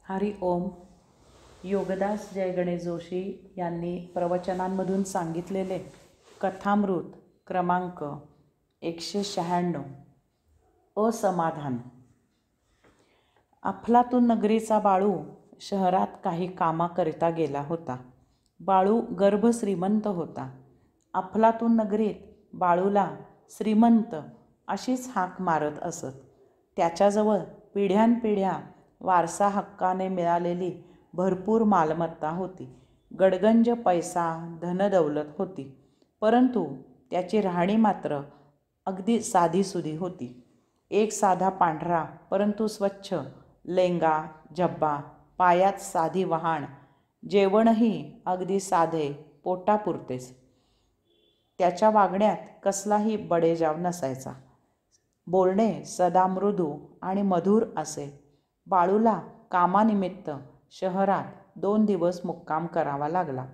हरि ओम. योगदास जय गणेश जोशी यांनी प्रवचनांमधून सांगितलेले कथामृत क्रमांक 196 असमाधान. अफलातून नगरीचा बाळू शहरात काही कामाकरिता गेला होता. बाळू गर्भ श्रीमंत होता. अफलातून नगरीत बाळूला श्रीमंत अशीच हाक मारत असत. त्याच्याजवळ पिढ्यानपिढ्या वारसा हक्काने मिळालेली भरपूर मालमत्ता होती. गडगंज पैसा धनदौलत होती. परंतु त्याची राहणी मात्र अगदी साधीसुधी होती. एक साधा पांढरा परंतु स्वच्छ लेंगा झब्बा, पायात साधी वहाण, जेवणही अगदी साधे पोटापुरतेच. त्याच्या वागण्यात कसलाही बडेजाव नसायचा. बोलणे सदा मृदू आणि मधुर असे. बाळूला कामानिमित्त शहरात 2 दिवस मुक्काम करावा लागला.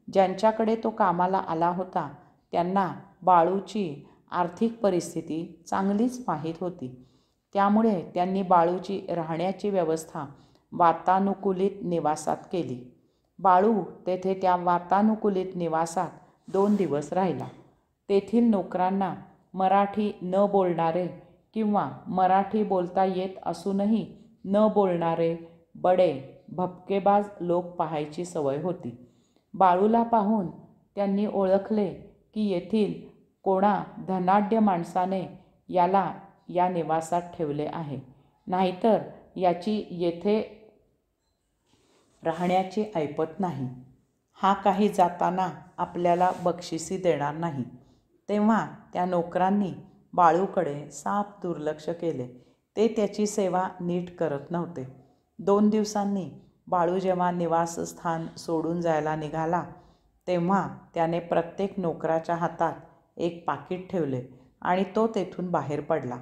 ज्यांच्याकडे तो कामाला आला होता त्यांना बाळूची आर्थिक परिस्थिती चांगलीच माहीत होती. त्यामुळे त्यांनी बाळूची राहण्याची व्यवस्था वातानुकूलित निवासात केली. बाळू तेथे त्या वातानुकूलित निवासात 2 दिवस राहिला. तेथील नोकरांना मराठी न बोलणारे किंवा मराठी बोलता येत असूनही न बोलणारे बडे भपकेबाज लोक पाहायची सवय होती. बाळूला पाहून त्यांनी ओळखले की येथील कोणा धनाढ्य माणसाने याला या निवासात ठेवले आहे, नाहीतर याची येथे राहण्याची ऐपत नाही. हा काही जाताना आपल्याला बक्षिसी देणार नाही. तेव्हा त्या नोकरांनी बाळूकडे साफ दुर्लक्ष केले. ते त्याची सेवा नीट करत नव्हते. 2 दिवसांनी बाळू जेव्हा निवासस्थान सोडून जायला निघाला तेव्हा त्याने प्रत्येक नोकराच्या हातात एक पाकीट ठेवले आणि तो तेथून बाहेर पडला.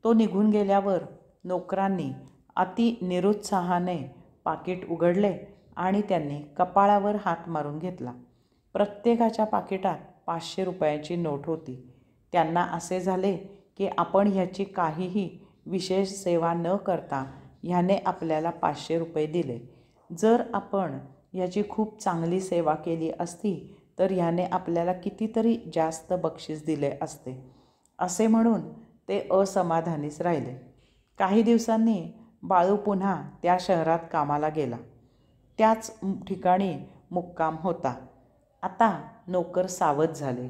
तो निघून गेल्यावर नोकरांनी अति निरुत्साहाने पाकीट उघडले आणि त्यांनी कपाळावर हात मारून घेतला. प्रत्येकाच्या पाकिटात 500 रुपयाची नोट होती. त्यांना असे झाले की आपण ह्याची काहीही विशेष सेवा न करता ह्याने आपल्याला 500 रुपये दिले. जर आपण ह्याची खूप चांगली सेवा केली असती तर ह्याने आपल्याला कितीतरी जास्त बक्षीस दिले असते, असे म्हणून ते असमाधानीच राहिले. काही दिवसांनी बाळू पुन्हा त्या शहरात कामाला गेला. त्याच ठिकाणी मुक्काम होता. आता नोकर सावध झाले.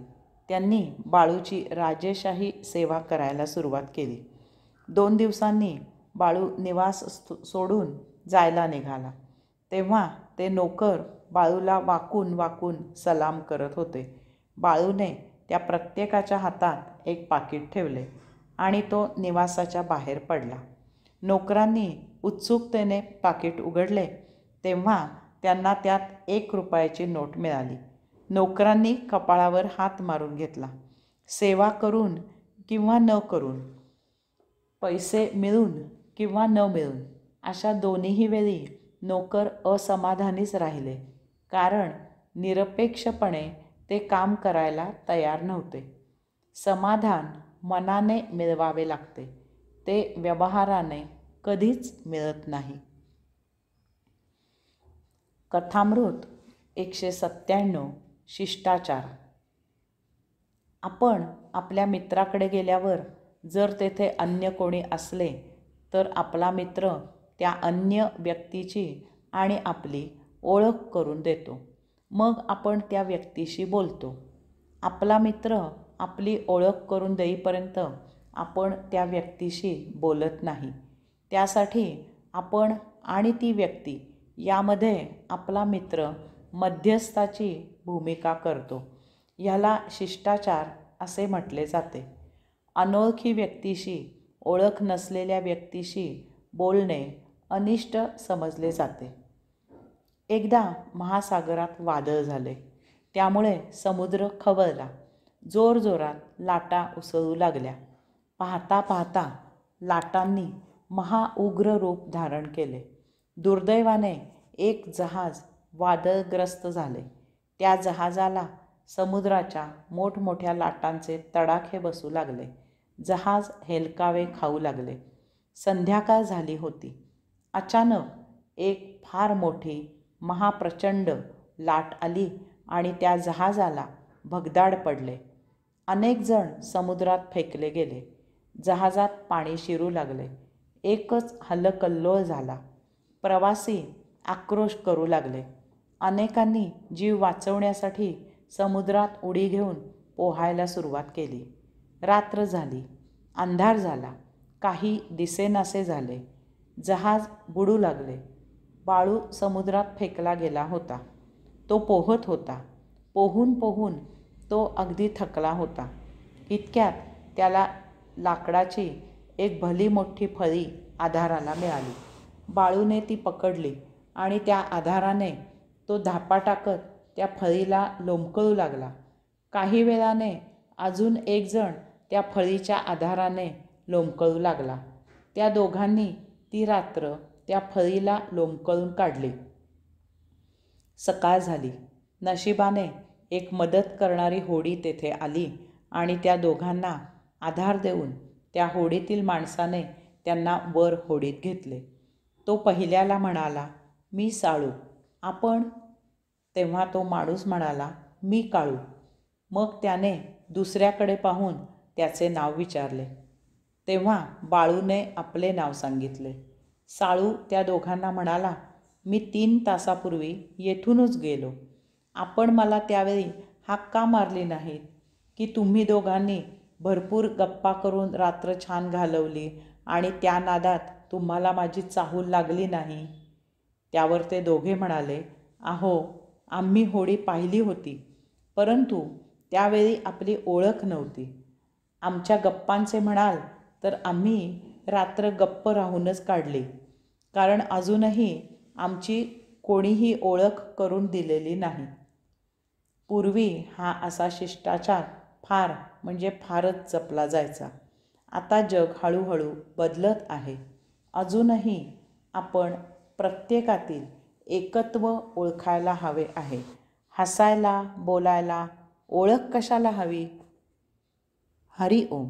त्यांनी बाळूची राजेशाही सेवा करायला सुरुवात केली. 2 दिवसांनी बाळू निवास सोडून जायला निघाला तेव्हा ते नोकर बाळूला वाकून वाकून सलाम करत होते. बाळूने त्या प्रत्येकाच्या हातात एक पाकीट ठेवले आणि तो निवासाच्या बाहेर पडला. नोकरांनी उत्सुकतेने पाकीट उघडले तेव्हा त्यांना त्यात 1 रुपयाची नोट मिळाली. नोकरांनी कपाळावर हात मारून घेतला. सेवा करून किंवा न करून, पैसे मिळून किंवा न मिळून, अशा दोन्हीही वेळी नोकर असमाधानीच राहिले. कारण निरपेक्षपणे ते काम करायला तयार नव्हते. समाधान मनाने मिळवावे लागते, ते व्यवहाराने कधीच मिळत नाही. कथामृत 197 शिष्टाचार. आपण आपल्या मित्राकडे गेल्यावर जर तेथे अन्य कोणी असले तर आपला मित्र त्या अन्य व्यक्तीची आणि आपली ओळख करून देतो. मग आपण त्या व्यक्तीशी बोलतो. आपला मित्र आपली ओळख करून देईपर्यंत आपण त्या व्यक्तीशी बोलत नाही. त्यासाठी आपण आणि ती व्यक्ती यामध्ये आपला मित्र मध्यस्थाची भूमिका करतो. ह्याला शिष्टाचार असे म्हटले जाते. अनोळखी व्यक्तीशी, ओळख नसलेल्या व्यक्तीशी बोलणे अनिष्ट समजले जाते. एकदा महासागरात वादळ झाले. त्यामुळे समुद्र खवळला. जोरजोरात लाटा उसळू लागल्या. पाहता पाहता लाटांनी महाउग्र रूप धारण केले. दुर्दैवाने एक जहाज वादळग्रस्त झाले. त्या जहाजाला समुद्राच्या मोठमोठ्या लाटांचे तडाखे बसू लागले. जहाज हेलकावे खाऊ लागले. संध्याकाळ झाली होती. अचानक एक फार मोठी महाप्रचंड लाट आली आणि त्या जहाजाला भगदाड पडले. अनेक जण समुद्रात फेकले गेले. जहाजात पाणी शिरू लागले. एकच हलकल्लोळ झाला. प्रवासी आक्रोश करू लागले. अनेकांनी जीव वाचवण्यासाठी समुद्रात उडी घेऊन पोहायला सुरुवात केली. रात्र झाली. अंधार झाला. काही दिसेनासे झाले. जहाज बुडू लागले. बाळू समुद्रात फेकला गेला होता. तो पोहत होता. पोहून पोहून तो अगदी थकला होता. इतक्यात त्याला लाकडाची एक भली मोठी फळी आधाराला मिळाली. बाळूने ती पकडली आणि त्या आधाराने तो धापा टाकत त्या फळीला लोंबकळू लागला. काही वेळाने अजून एक जण त्या फळीच्या आधाराने लोंबकळू लागला. त्या दोघांनी ती रात्र त्या फळीला लोंबकळून काढली. सकाळ झाली. नशिबाने एक मदत करणारी होडी तेथे आली आणि त्या दोघांना आधार देऊन त्या होडीतील माणसाने त्यांना वर होडीत घेतले. तो पहिल्याला म्हणाला, "मी साळू, आपण?" तेव्हा तो माणूस म्हणाला, "मी काळू." मग त्याने दुसऱ्याकडे पाहून त्याचे नाव विचारले. तेव्हा बाळूने आपले नाव सांगितले. साळू त्या दोघांना म्हणाला, "मी 3 तासापूर्वी येथूनच गेलो. आपण मला त्यावेळी हाक का मारली नाहीत की तुम्ही दोघांनी भरपूर गप्पा करून रात्र छान घालवली आणि त्या नादात तुम्हाला माझी चाहूल लागली नाही?" त्यावर ते दोघे म्हणाले, "अहो, आम्ही होडी पाहिली होती, परंतु त्यावेळी आपली ओळख नव्हती. आमच्या गप्पांचे म्हणाल तर आम्ही रात्र गप्प राहूनच काढली, कारण अजूनही आमची कोणीही ओळख करून दिलेली नाही." पूर्वी हा असा शिष्टाचार फार म्हणजे फारच जपला जायचा. आता जग हळूहळू बदलत आहे. अजूनही आपण प्रत्येकातील एकत्व ओळखायला हवे आहे. हसायला, बोलायला ओळख कशाला हवी? हरी ओम.